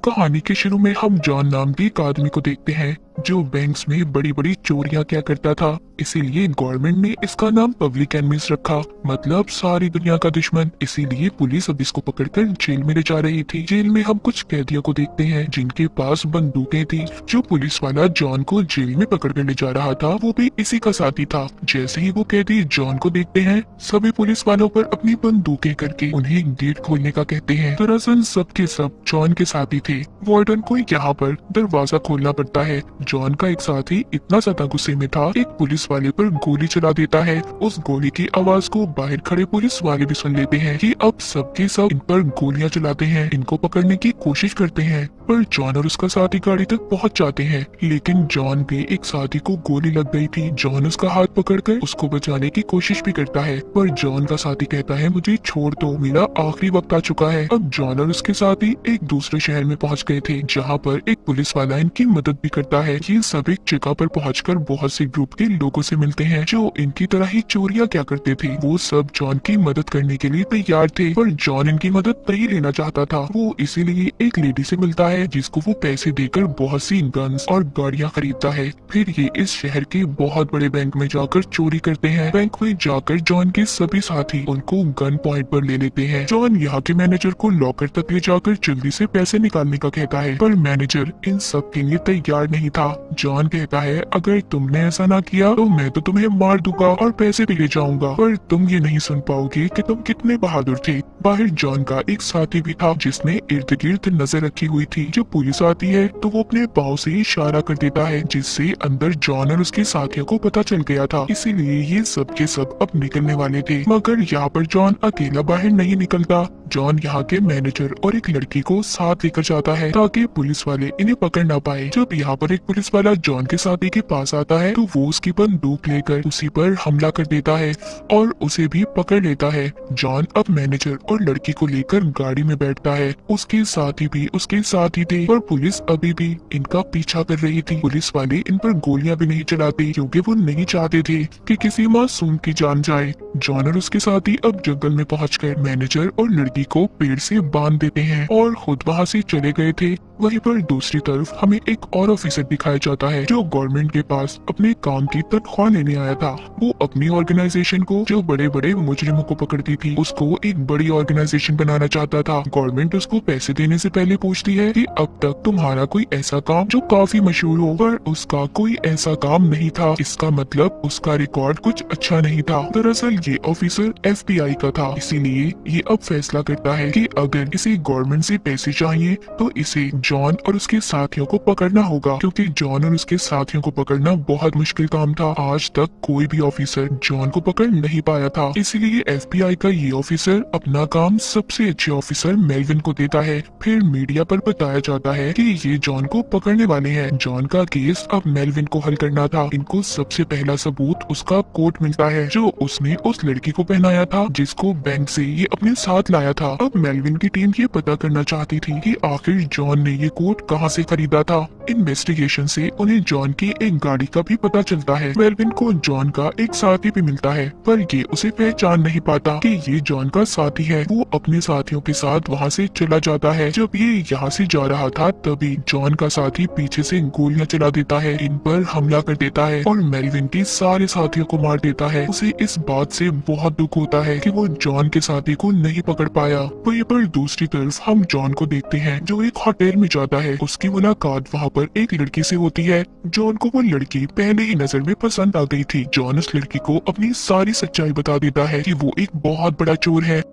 कहानी के शुरू में हम जॉन नाम के एक आदमी को देखते हैं जो बैंक्स में बड़ी बड़ी चोरियां किया करता था। इसीलिए गवर्नमेंट ने इसका नाम पब्लिक एनिमीज रखा, मतलब सारी दुनिया का दुश्मन। इसीलिए पुलिस अब इसको पकड़कर जेल में ले जा रही थी। जेल में हम कुछ कैदियों को देखते हैं जिनके पास बंदूकें थी। जो पुलिस वाला जॉन को जेल में पकड़ कर ले जा रहा था वो भी इसी का साथी था। जैसे ही वो कैदी जॉन को देखते हैं सभी पुलिस वालों पर अपनी बंदूकें करके उन्हें गेट खोलने का कहते हैं। दरअसल सबके सब जॉन के साथी थे। वार्डन को यहाँ पर दरवाजा खोलना पड़ता है। जॉन का एक साथी इतना ज्यादा गुस्से में था एक पुलिस वाले पर गोली चला देता है। उस गोली की आवाज को बाहर खड़े पुलिस वाले भी सुन लेते हैं कि अब सबके सब इन पर गोलियां चलाते हैं, इनको पकड़ने की कोशिश करते हैं। पर जॉन और उसका साथी गाड़ी तक पहुंच जाते हैं, लेकिन जॉन के एक साथी को गोली लग गई थी। जॉन उसका हाथ पकड़कर उसको बचाने की कोशिश भी करता है, पर जॉन का साथी कहता है मुझे छोड़ दो, मेरा आखिरी वक्त आ चुका है। अब जॉन और उसके साथी एक दूसरे शहर में पहुंच गए थे जहाँ पर एक पुलिस वाला इनकी मदद भी करता है। ये सब एक जगह पर पहुंचकर बहुत से ग्रुप के लोगों से मिलते हैं जो इनकी तरह ही चोरियां क्या करते थे। वो सब जॉन की मदद करने के लिए तैयार थे, पर जॉन इनकी मदद नहीं लेना चाहता था। वो इसीलिए एक लेडी से मिलता है जिसको वो पैसे देकर बहुत सी गन्स और गाड़ियां खरीदता है। फिर ये इस शहर के बहुत बड़े बैंक में जाकर चोरी करते हैं। बैंक में जाकर जॉन के सभी साथी उनको गन पॉइंट पर ले लेते हैं। जॉन यहाँ के मैनेजर को लॉकर तक ले जाकर जल्दी से पैसे निकालने का कहता है, पर मैनेजर इन सब के लिए तैयार नहीं था। जॉन कहता है अगर तुमने ऐसा ना किया तो मैं तो तुम्हें मार दूंगा और पैसे भी ले जाऊंगा, पर तुम ये नहीं सुन पाओगे कि तुम कितने बहादुर थे। बाहर जॉन का एक साथी भी था जिसने इर्द गिर्द नजर रखी हुई थी। जब पुलिस आती है तो वो अपने पाँव से इशारा कर देता है जिससे अंदर जॉन और उसके साथियों को पता चल गया था। इसीलिए ये सब के सब अब निकलने वाले थे, मगर यहाँ पर जॉन अकेला बाहर नहीं निकलता। जॉन यहाँ के मैनेजर और एक लड़की को साथ लेकर जाता है ताकि पुलिस वाले इन्हें पकड़ ना पाए। जब यहाँ पर एक पुलिस वाला जॉन के साथी के पास आता है तो वो उसकी बंदूक लेकर उसी पर हमला कर देता है और उसे भी पकड़ लेता है। जॉन अब मैनेजर और लड़की को लेकर गाड़ी में बैठता है। उसके साथी भी उसके साथ ही थे, पर पुलिस अभी भी इनका पीछा कर रही थी। पुलिस वाले इन पर गोलियां भी नहीं चलाते क्योंकि वो नहीं चाहते थे कि किसी मासूम की जान जाए। जॉन और उसके साथी अब जंगल में पहुंचकर मैनेजर और लड़की को पेड़ से बांध देते हैं और खुद वहां से चले गए थे। वहीं पर दूसरी तरफ हमें एक और ऑफिसर दिखाया जाता है जो गवर्नमेंट के पास अपने काम की तनख्वाह लेने आया था। वो अपनी ऑर्गेनाइजेशन को जो बड़े बड़े मुजरिमों को पकड़ती थी उसको एक बड़ी ऑर्गेनाइजेशन बनाना चाहता था। गवर्नमेंट उसको पैसे देने से पहले पूछती है कि अब तक तुम्हारा कोई ऐसा काम जो काफी मशहूर हो, पर उसका कोई ऐसा काम नहीं था। इसका मतलब उसका रिकॉर्ड कुछ अच्छा नहीं था। दरअसल ये ऑफिसर FBI का था, इसीलिए ये अब फैसला करता है कि अगर इसे गवर्नमेंट से पैसे चाहिए तो इसे जॉन और उसके साथियों को पकड़ना होगा, क्योंकि जॉन और उसके साथियों को पकड़ना बहुत मुश्किल काम था। आज तक कोई भी ऑफिसर जॉन को पकड़ नहीं पाया था, इसीलिए FBI का ये ऑफिसर अपना काम सबसे अच्छे ऑफिसर मेलविन को देता है। फिर मीडिया पर बताया जाता है कि ये जॉन को पकड़ने वाले हैं। जॉन का केस अब मेलविन को हल करना था। इनको सबसे पहला सबूत उसका कोट मिलता है जो उसने उस लड़की को पहनाया था जिसको बैंक से ये अपने साथ लाया था। अब मेलविन की टीम ये पता करना चाहती थी कि आखिर जॉन ने ये कोट कहां से खरीदा था। इन्वेस्टिगेशन से उन्हें जॉन की एक गाड़ी का भी पता चलता है। मेलविन को जॉन का एक साथी भी मिलता है, पर ये उसे पहचान नहीं पाता कि ये जॉन का साथी है। वो अपने साथियों के साथ वहाँ से चला जाता है। जब ये यहाँ से जा रहा था तभी जॉन का साथी पीछे से गोलियां चला देता है, इन पर हमला कर देता है और मेलविन के सारे साथियों को मार देता है। उसे इस बात से बहुत दुख होता है कि वो जॉन के साथी को नहीं पकड़ पाया। वहीं पर दूसरी तरफ हम जॉन को देखते हैं जो एक होटल में जाता है। उसकी मुलाकात वहाँ पर एक लड़की से होती है। जॉन को वो लड़की पहले ही नजर में पसंद आ गई थी। जॉन उस लड़की को अपनी सारी सच्चाई बता देता है कि वो एक बहुत बड़ा चोर है।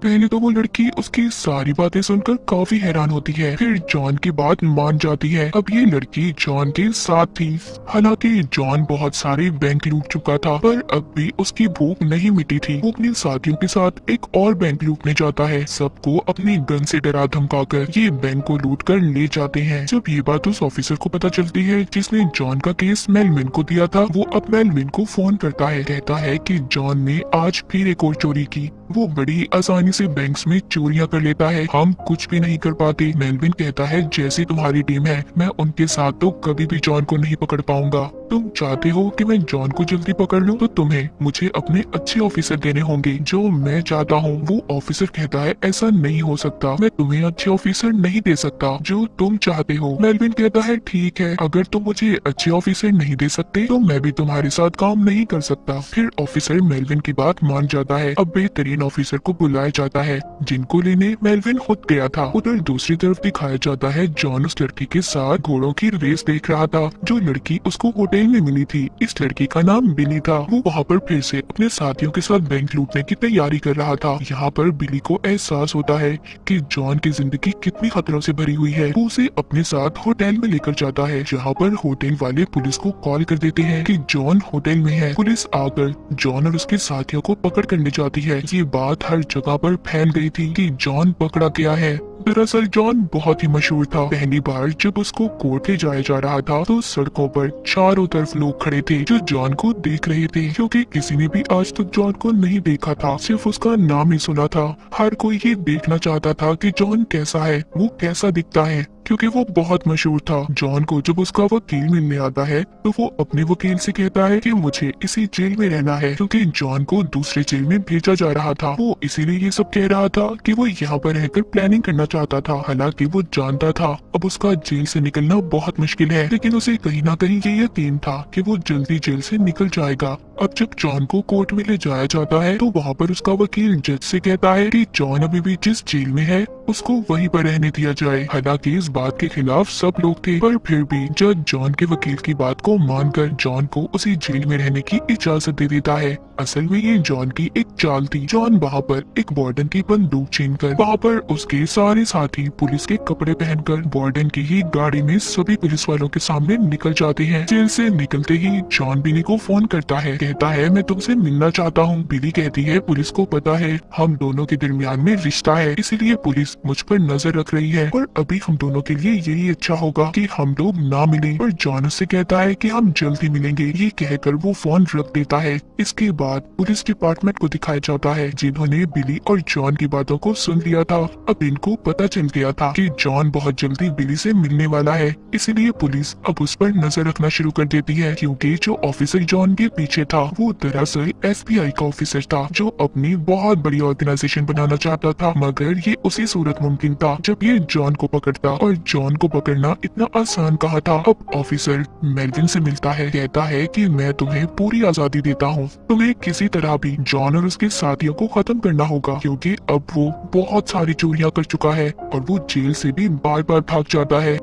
पहले तो वो लड़की उसकी सारी बातें सुनकर काफी हैरान होती है, फिर जॉन की बात मान जाती है। अब ये लड़की जॉन के साथ थी। हालांकि जॉन बहुत सारे बैंक लूट चुका था, पर अब भी उसकी भूख नहीं मिटी थी। वो अपने साथियों के साथ एक और बैंक लूटने जाता है। सबको अपनी गन से डरा धमकाकर ये बैंक को लूट कर ले जाते हैं। जब ये बात उस ऑफिसर को पता चलती है जिसने जॉन का केस मेलविन को दिया था, वो अब मेलविन को फोन करता है। कहता है कि जॉन ने आज फिर एक और चोरी की। वो बड़ी आसानी से बैंक्स में चोरियां कर लेता है, हम कुछ भी नहीं कर पाते। मेलविन कहता है जैसी तुम्हारी टीम है, मैं उनके साथ तो कभी भी जॉन को नहीं पकड़ पाऊंगा। तुम चाहते हो कि मैं जॉन को जल्दी पकड़ लूं, तो तुम्हें मुझे अपने अच्छे ऑफिसर देने होंगे जो मैं चाहता हूँ। वो ऑफिसर कहता है ऐसा नहीं हो सकता, मैं तुम्हें अच्छे ऑफिसर नहीं दे सकता जो तुम चाहते हो। मेलविन कहता है ठीक है, अगर तुम मुझे अच्छे ऑफिसर नहीं दे सकते तो मैं भी तुम्हारे साथ काम नहीं कर सकता। फिर ऑफिसर मेलविन की बात मान जाता है। अब बेहतरीन ऑफिसर को बुलाया जाता है जिनको लेने मेलविन खुद गया था। उधर दूसरी तरफ दिखाया जाता है जॉन उस लड़की के साथ घोड़ों की रेस देख रहा था जो लड़की उसको होटल में मिली थी। इस लड़की का नाम बिली था। वो वहाँ पर फिर से अपने साथियों के साथ बैंक लूटने की तैयारी कर रहा था। यहाँ पर बिली को एहसास होता है कि जॉन की जिंदगी कितनी खतरों से भरी हुई है। वो उसे अपने साथ होटल में लेकर जाता है जहाँ पर होटल वाले पुलिस को कॉल कर देते हैं कि जॉन होटल में है। पुलिस आकर जॉन और उसके साथियों को पकड़ कर ले जाती है। ये बात हर जगह पर फैल गई थी कि जॉन पकड़ा गया है। दरअसल जॉन बहुत ही मशहूर था। पहली बार जब उसको कोर्ट ले जाया जा रहा था तो सड़कों पर चारों तरफ लोग खड़े थे जो जॉन को देख रहे थे, क्योंकि किसी ने भी आज तक जॉन को नहीं देखा था, सिर्फ उसका नाम ही सुना था। हर कोई ये देखना चाहता था कि जॉन कैसा है, वो कैसा दिखता है, क्योंकि वो बहुत मशहूर था। जॉन को जब उसका वकील मिलने आता है तो वो अपने वकील से कहता है कि मुझे इसी जेल में रहना है, क्योंकि जॉन को दूसरे जेल में भेजा जा रहा था। वो इसीलिए ये सब कह रहा था कि वो यहाँ पर रहकर प्लानिंग करना चाहता था। हालांकि वो जानता था अब उसका जेल से निकलना बहुत मुश्किल है, लेकिन उसे कहीं ना कहीं ये यकीन था कि वो जल्दी जेल से निकल जाएगा। अब जब जॉन को कोर्ट में ले जाया जाता है तो वहाँ पर उसका वकील जज से कहता है कि जॉन अभी भी जिस जेल में है उसको वहीं पर रहने दिया जाए। हालांकि इस बात के खिलाफ सब लोग थे, पर फिर भी जज जॉन के वकील की बात को मानकर जॉन को उसी जेल में रहने की इजाजत दे देता है। असल में ये जॉन की एक चाल थी। जॉन वहाँ पर एक वार्डन की बंदूक छीनकर वहाँ पर उसके सारे साथी पुलिस के कपड़े पहनकर वार्डन की ही गाड़ी में सभी पुलिस वालों के सामने निकल जाते हैं। जेल से निकलते ही जॉन बिली को फोन करता है, कहता है मैं तुमसे मिलना चाहता हूँ। बिली कहती है पुलिस को पता है हम दोनों के दरमियान में रिश्ता है, इसीलिए पुलिस मुझ पर नजर रख रही है और अभी हम दोनों के लिए यही अच्छा होगा कि हम लोग ना मिलें। और जॉन उससे कहता है कि हम जल्द ही मिलेंगे। ये कहकर वो फोन रख देता है। इसके बाद पुलिस डिपार्टमेंट को दिखाया जाता है जिन्होंने बिली और जॉन की बातों को सुन लिया था। अब इनको पता चल गया था कि जॉन बहुत जल्दी बिली से मिलने वाला है, इसीलिए पुलिस अब उस पर नजर रखना शुरू कर देती है, क्योंकि जो ऑफिसर जॉन के पीछे था वो दरअसल FBI का ऑफिसर था जो अपनी बहुत बड़ी ऑर्गेनाइजेशन बनाना चाहता था। मगर ये उसी सूरत मुमकिन था जब ये जॉन को पकड़ता, और जॉन को पकड़ना इतना आसान कहा था। अब ऑफिसर मेलविन से मिलता है, कहता है कि मैं तुम्हें पूरी आजादी देता हूँ, तुम्हें किसी तरह भी जॉन और उसके साथियों को खत्म करना होगा, क्योंकि अब वो बहुत सारी चोरियां कर चुका है और वो जेल से भी बार बार भाग जाता है।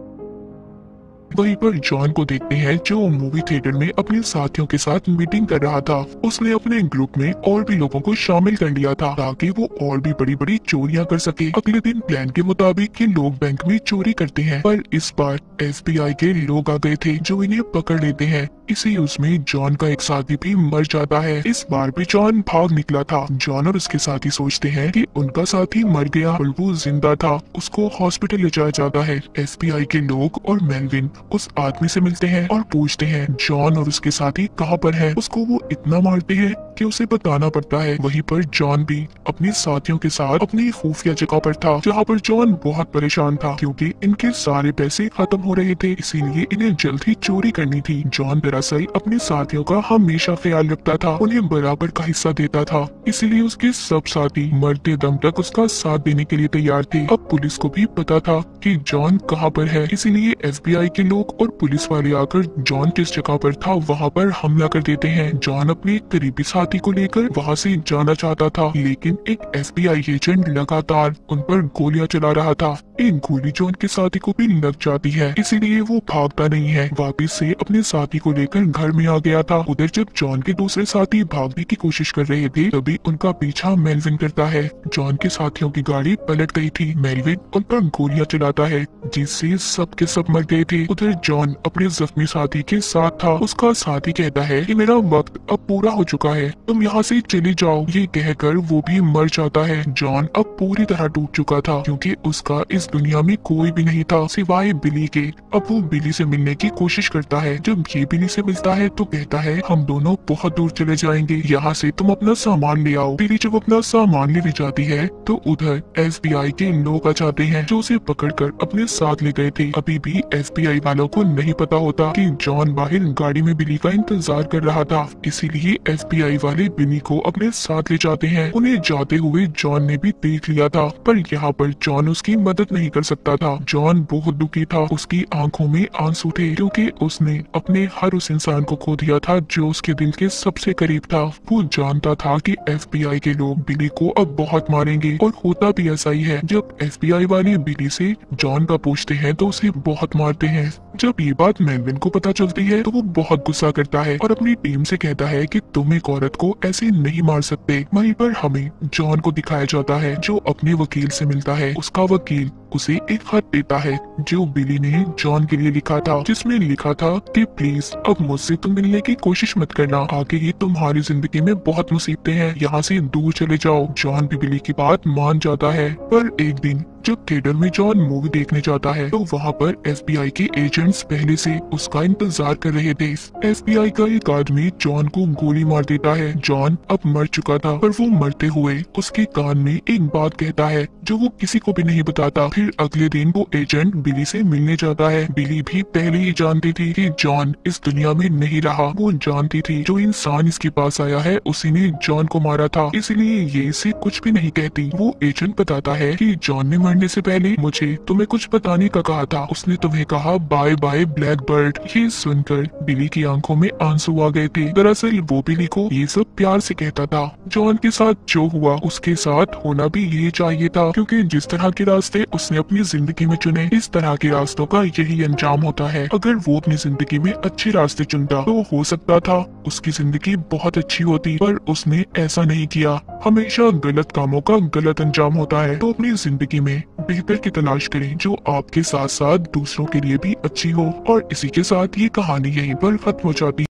वहीं पर जॉन को देखते हैं जो मूवी थिएटर में अपने साथियों के साथ मीटिंग कर रहा था। उसने अपने ग्रुप में और भी लोगों को शामिल कर लिया था ताकि वो और भी बड़ी बड़ी चोरियां कर सके। अगले दिन प्लान के मुताबिक ये लोग बैंक में चोरी करते हैं, पर इस बार FBI के लोग आ गए थे जो इन्हें पकड़ लेते हैं। इसी उसमें जॉन का एक साथी भी मर जाता है। इस बार भी जॉन भाग निकला था। जॉन और उसके साथी सोचते हैं कि उनका साथी मर गया और वो जिंदा था। उसको हॉस्पिटल ले जाया जाता है। FBI के लोग और मेलविन उस आदमी से मिलते हैं और पूछते हैं जॉन और उसके साथी कहाँ पर है। उसको वो इतना मारते हैं कि उसे बताना पड़ता है। वहीं पर जॉन भी अपने साथियों के साथ अपनी खुफिया जगह पर था, जहाँ पर जॉन बहुत परेशान था क्योंकि इनके सारे पैसे खत्म हो रहे थे, इसीलिए इन्हें जल्द ही चोरी करनी थी। जॉन दरअसल अपने साथियों का हमेशा ख्याल रखता था, उन्हें बराबर का हिस्सा देता था, इसीलिए उसके सब साथी मरते दम तक उसका साथ देने के लिए तैयार थे। अब पुलिस को भी पता था कि जॉन कहाँ पर है, इसीलिए FBI के लोग और पुलिस वाले आकर जॉन किस जगह पर था वहाँ पर हमला कर देते हैं। जॉन अपने करीबी साथी को लेकर वहाँ से जाना चाहता था, लेकिन एक FBI एजेंट लगातार उन पर गोलियां चला रहा था। एक गोली जॉन के साथी को भी लग जाती है, इसीलिए वो भागता नहीं है, वापिस से अपने साथी को लेकर घर में आ गया था। उधर जब जॉन के दूसरे साथी भागने की कोशिश कर रहे थे तभी उनका पीछा मेलविन करता है। जॉन के साथियों की गाड़ी पलट गई थी। मेलविन उन पर गोलियां चलाता है जिससे सब के सब मर गए थे। उधर जॉन अपने जख्मी साथी के साथ था। उसका साथी कहता है कि मेरा वक्त अब पूरा हो चुका है, तुम यहाँ से चले जाओ। ये कहकर वो भी मर जाता है। जॉन अब पूरी तरह टूट चुका था क्योंकि उसका इस दुनिया में कोई भी नहीं था सिवाय बिली के। अब वो बिली से मिलने की कोशिश करता है। जब ये बिली से मिलता है तो कहता है हम दोनों बहुत दूर चले जाएंगे, यहाँ से तुम अपना सामान ले आओ। बिली जब अपना सामान लेने जाती है तो उधर FBI के लोग आ जाते हैं जो उसे पकड़कर अपने साथ ले गए थे। अभी भी FBI वालों को नहीं पता होता कि जॉन बाहर गाड़ी में बिली का इंतजार कर रहा था, इसीलिए FBI वाले बिली को अपने साथ ले जाते हैं। उन्हें जाते हुए जॉन ने भी देख लिया था, पर यहाँ पर जॉन उसकी मदद नहीं कर सकता था। जॉन बहुत दुखी था, उसकी आंखों में आंसू थे क्योंकि उसने अपने हर उस इंसान को खो दिया था जो उसके दिल के सबसे करीब था। वो जानता था कि FBI के लोग बिली को अब बहुत मारेंगे और होता भी ऐसा ही है। जब FBI वाले बिली से जॉन का पूछते हैं तो उसे बहुत मारते हैं। जब ये बात मैनविन को पता चलती है तो वो बहुत गुस्सा करता है और अपनी टीम से कहता है कि तुम एक औरत को ऐसे नहीं मार सकते। वहीं पर हमें जॉन को दिखाया जाता है जो अपने वकील से मिलता है। उसका वकील उसे एक खत देता है जो बिली ने जॉन के लिए लिखा था, जिसमें लिखा था कि प्लीज अब मुझसे तुम मिलने की कोशिश मत करना, आगे ये तुम्हारी जिंदगी में बहुत मुसीबतें हैं, यहाँ से दूर चले जाओ। जॉन भी बिली की बात मान जाता है, पर एक दिन जब थिएटर में जॉन मूवी देखने जाता है तो वहाँ पर FBI के एजेंट्स पहले से उसका इंतजार कर रहे थे। FBI का एक आदमी जॉन को गोली मार देता है। जॉन अब मर चुका था, पर वो मरते हुए उसके कान में एक बात कहता है जो वो किसी को भी नहीं बताता। फिर अगले दिन वो एजेंट बिली से मिलने जाता है। बिली भी पहले ही जानती थी कि जॉन इस दुनिया में नहीं रहा। वो जानती थी जो इंसान इसके पास आया है उसी ने जॉन को मारा था, इसलिए ये इसे कुछ भी नहीं कहती। वो एजेंट बताता है कि जॉन ने मरने से पहले मुझे तुम्हें कुछ बताने का कहा था, उसने तुम्हें कहा बाय बाय ब्लैक बर्ड। ये सुनकर बिली की आंखों में आंसू आ गए थे। दरअसल वो बिली को ये सब प्यार से कहता था। जॉन के साथ जो हुआ उसके साथ होना भी यही चाहिए था, क्योंकि जिस तरह के रास्ते उसने अपनी जिंदगी में चुने इस तरह के रास्तों का यही अंजाम होता है। अगर वो अपनी जिंदगी में अच्छे रास्ते चुनता तो हो सकता था उसकी जिंदगी बहुत अच्छी होती, पर उसने ऐसा नहीं किया। हमेशा गलत कामों का गलत अंजाम होता है, तो अपनी जिंदगी में बेहतर की तलाश करें जो आपके साथ साथ दूसरों के लिए भी अच्छी हो। और इसी के साथ ये कहानी यहीं पर खत्म हो जाती है।